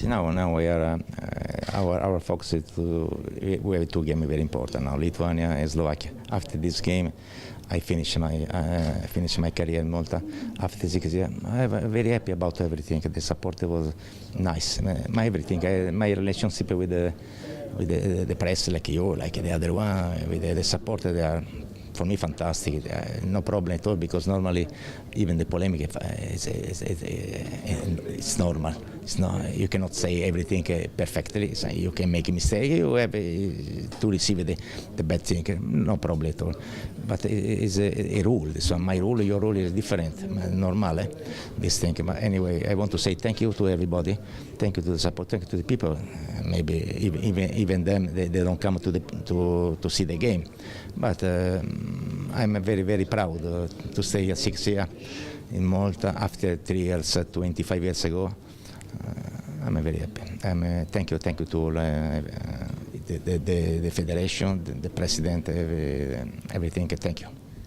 Now we are our focus is we have two games very important now, Lithuania and Slovakia. After this game, I finish my career in Malta. After 6 years, I'm very happy about everything. The support was nice. My everything, my relationship with the press, like you, like the other one, with the support, they are for me fantastic. No problem at all, because normally even the polemic it's normal. It's not, you cannot say everything perfectly. So you can make a mistake. You have to receive the bad thing. No problem at all. But it's a rule. So my rule, your rule is different. Normal, this thing. But anyway, I want to say thank you to everybody. Thank you to the support. Thank you to the people. Maybe even them, they don't come to see the game. But I'm very, very proud to stay at 6 years in Malta after 3 years, 25 years ago. I'm very happy. Thank you to all, the federation, the president, everything. Thank you.